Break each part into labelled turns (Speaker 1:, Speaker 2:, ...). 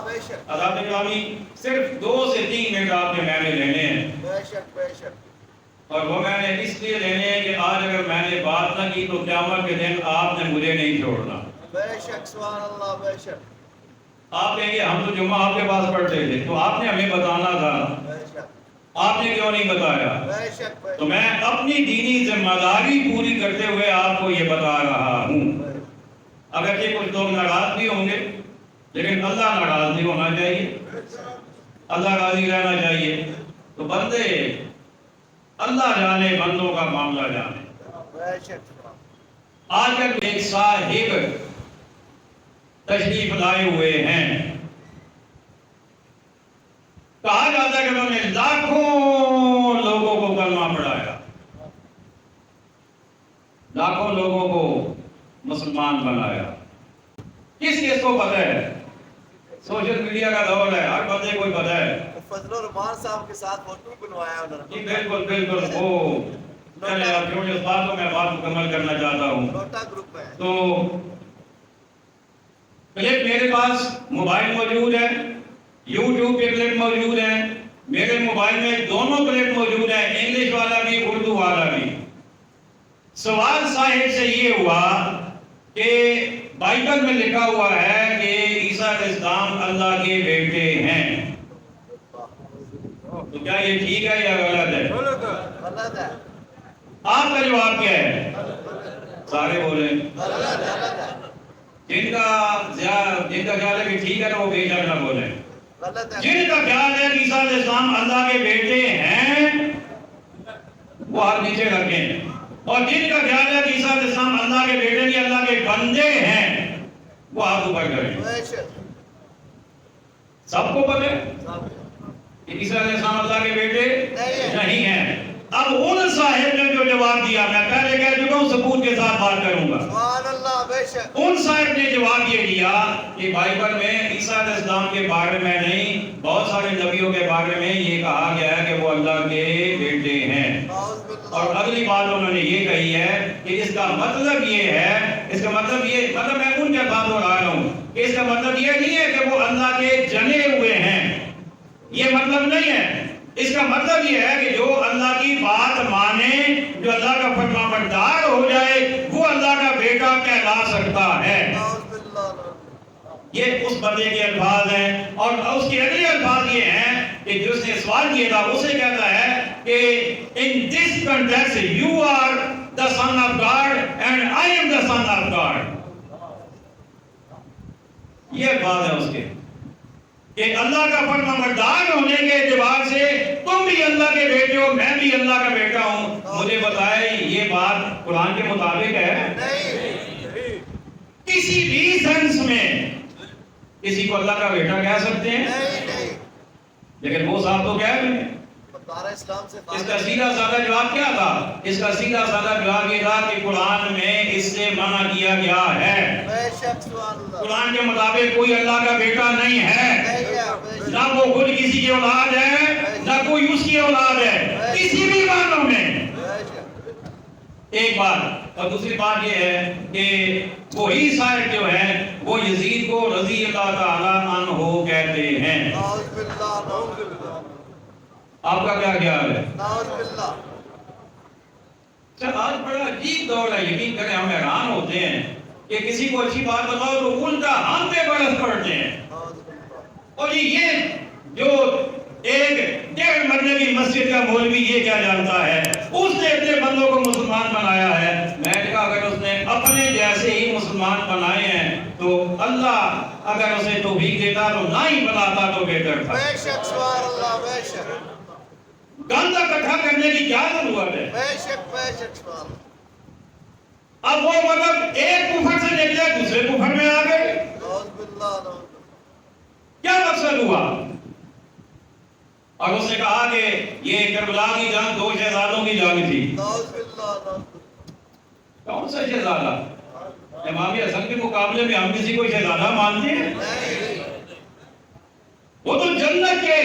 Speaker 1: بے شک
Speaker 2: حضرات گرامی صرف 2 سے 3 منٹ آپ کے میں نے لینے ہیں،
Speaker 1: بے شک بے شک
Speaker 2: اور وہ میں نے اس لیے لینے ہیں کہ آج اگر میں نے بات نہ کی تو قیامت کے دن آپ نے مجھے نہیں چھوڑنا۔
Speaker 1: بے شک سبحان اللہ بے شک
Speaker 2: آپ کہیں گے ہم تو جمعہ آپ کے پاس پڑھتے تھے، تو آپ نے ہمیں بتانا تھا،
Speaker 1: بے شک
Speaker 2: آپ نے کیوں نہیں بتایا؟
Speaker 1: بے شک بے
Speaker 2: تو میں اپنی دینی ذمہ داری پوری کرتے ہوئے آپ کو یہ بتا رہا ہوں۔ اگرچہ کچھ لوگ ناراض بھی ہوں گے، لیکن اللہ ناراض نہیں ہونا چاہیے، اللہ راضی رہنا چاہیے۔ تو بندے اللہ جانے، بندوں کا معاملہ جانے۔
Speaker 1: بے شک
Speaker 2: آج کل ایک صاحب تشریف لائے ہوئے ہیں، کہا جاتا ہے کہ انہوں نے لاکھوں لوگوں کو کلمہ پڑھایا، لاکھوں لوگوں کو مسلمان بنایا۔ کس کس کو پتہ ہے؟ سوشل میڈیا کا دور ہے، ہر بندے کو پتہ ہے۔
Speaker 1: فضل الرحمان صاحب کے ساتھ فوٹو بنوایا انہوں نے۔
Speaker 2: جی بالکل بالکل، وہ چلے آپ کیونکہ اس بات کو میں بات مکمل کرنا چاہتا ہوں۔
Speaker 1: لوٹا گروپ ہے۔
Speaker 2: تو کلپ میرے پاس موبائل موجود ہے، یوٹیوب پہ کلپ موجود ہے، میرے موبائل میں دونوں کلپ موجود ہیں، انگلش والا بھی اردو والا بھی۔ سوال صاحب سے یہ ہوا کہ بائبل میں لکھا ہوا ہے کہ عیسیٰ علیہ السلام اللہ کے بیٹے ہیں، تو کیا یہ ٹھیک ہے یا غلط ہے؟
Speaker 1: غلط ہے۔
Speaker 2: آپ کا جواب کیا ہے؟ سارے بولیں
Speaker 1: غلط ہے۔
Speaker 2: جن کا خیال ہے کہ ٹھیک ہے تو وہ بے شک نہ بولیں۔
Speaker 1: غلط ہے۔
Speaker 2: جن کا خیال ہے کہ عیسیٰ علیہ السلام اللہ کے بیٹے ہیں وہ ہاتھ نیچے رکھیں، اور جن کا خیال ہے کہ عیسیٰ علیہ السلام اللہ کے بیٹے نہیں اللہ کے بندے ہیں وہ ہاتھ اوپر کریں۔
Speaker 1: بے شک
Speaker 2: سب کو پتہ ہے
Speaker 1: صاحب
Speaker 2: کہ عیسیٰ علیہ السلام اللہ کے بیٹے
Speaker 1: نہیں ہے۔
Speaker 2: نہیں ہیں۔ اب ان صاحب نے جو جواب دیا، میں پہلے کہہ چکا ہوں ثبوت کے ساتھ بات کروں گا،
Speaker 1: سبحان اللہ بے شک
Speaker 2: ان صاحب نے جواب یہ دیا کہ بائبل میں عیسیٰ علیہ السلام کے بارے میں نہیں، بہت سارے نبیوں کے بارے میں یہ کہا گیا ہے کہ وہ اللہ کے بیٹے ہیں۔
Speaker 1: اعوذ باللہ۔
Speaker 2: اور اگلی بات انہوں نے یہ کہی ہے کہ اس کا مطلب یہ ہے، اس کا مطلب میں ان کے بات ہو رہا ہوں کہ اس کا مطلب یہ نہیں ہے کہ وہ اللہ کے جنے ہوئے ہیں، یہ مطلب نہیں ہے۔ اس کا مطلب یہ ہے کہ جو اللہ کی بات مانے، جو اللہ کا فرما بردار ہو جائے، وہ اللہ کا بیٹا کہلا سکتا ہے۔
Speaker 1: اعوذ باللہ۔
Speaker 2: یہ اس بندے کے الفاظ ہیں، اور اس کے اگلے الفاظ یہ ہیں کہ جس نے سوال کیا تھا اسے کہتا ہے کہ in this context you are the son of God and I am the son of God۔ یہ الفاظ ہے اس کے کہ اللہ کا فرما بردار ہونے کے اعتبار سے تم بھی اللہ کے بیٹے ہو، میں بھی اللہ کا بیٹا ہوں۔ مجھے بتائے یہ بات قرآن کے مطابق ہے؟
Speaker 1: نہیں
Speaker 2: کسی بھی سینس میں کسی کو اللہ کا بیٹا کہہ سکتے ہیں؟
Speaker 1: نہیں۔
Speaker 2: لیکن وہ صاحب تو کہہ رہے ہیں۔
Speaker 1: دار اسلام سے
Speaker 2: اس کا سیدھا سادہ جواب کیا تھا؟ اس کا سیدھا سادہ جواب یہ تھا کہ قرآن میں اس سے منع کیا گیا ہے۔
Speaker 1: بے شک سبحان اللہ۔
Speaker 2: قرآن کے مطابق کوئی اللہ کا بیٹا نہیں ہے،
Speaker 1: نہیں ہے بے شک۔
Speaker 2: نہ وہ خود کسی کی اولاد ہے، نہ کوئی اس کی اولاد ہے، کسی بھی معنوں میں۔
Speaker 1: بے شک۔
Speaker 2: ایک بات، اور دوسری بات یہ ہے کہ وہی صاحب جو ہیں وہ یزید کو رضی اللہ تعالیٰ عنہ کہتے ہیں۔
Speaker 1: نعوذ باللہ نعوذ باللہ
Speaker 2: آپ کا کیا خیال ہے؟
Speaker 1: نعوذ باللہ۔
Speaker 2: آج بڑا عجیب دور ہے، یقین کریں ہم حیران ہوتے ہیں کہ کسی کو اچھی بات بتاؤ تو الٹا ہم پہ برس پڑتے ہیں۔
Speaker 1: نعوذ باللہ۔
Speaker 2: اور یہ جو ایک 1.5 مرلے کی مسجد کا مولوی یہ کیا جانتا ہے، اس نے اتنے بندوں کو مسلمان بنایا ہے۔ میں نے کہا اگر اس نے اپنے جیسے ہی مسلمان بنائے ہیں تو اللہ اگر اسے توفیق دیتا تو نہ ہی بناتا تو بہتر تھا۔
Speaker 1: بے شک سبحان اللہ بے شک۔
Speaker 2: گندہ اکٹھا کرنے کی کیا ضرورت ہے؟
Speaker 1: بے شک سبحان اللہ۔
Speaker 2: اب وہ مطلب ایک کفر سے نکلے دوسرے کفر میں آ گئے،
Speaker 1: نعوذ باللہ نعوذ باللہ۔
Speaker 2: کیا مقصد ہوا؟ اور اس نے کہا کہ یہ کربلا کی جنگ 2 شہزادوں کی جنگ تھی۔
Speaker 1: نعوذ باللہ نعوذ باللہ۔
Speaker 2: کون سا شہزادہ؟ امام حسن کے مقابلے میں ہم کسی کو شہزادہ مانتے ہیں؟
Speaker 1: نہیں۔
Speaker 2: وہ تو جنت کے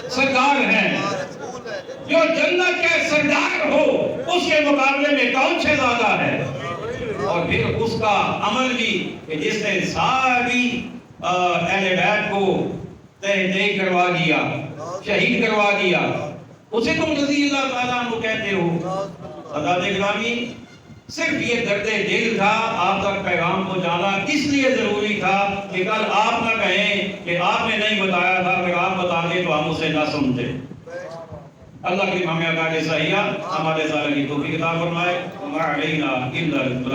Speaker 2: سردار ہیں،
Speaker 1: رسول ہے۔
Speaker 2: جو جنت کے سردار ہو اس کے مقابلے میں کون شہزادہ ہے؟ اور پھر اس کا عمل بھی کہ جس نے ساری اہل بیت کو تہہ کروا دیا، شہید کروا دیا، اسے تم رضی اللہ تعالیٰ عنہ کہتے ہو۔ حضرات گرامی، صرف یہ درد دل تھا، آپ تک پیغام کو جانا اس لیے ضروری تھا کہ کل آپ نہ کہیں کہ آپ نے نہیں بتایا تھا، اگر آپ بتا دیں تو ہم اسے نہ سمجھے۔ اللہ کی ہمیں عقائد صحیحہ ہمارے سارے کی توفیق عطا فرمائے۔ وما علینا الا البلاغ۔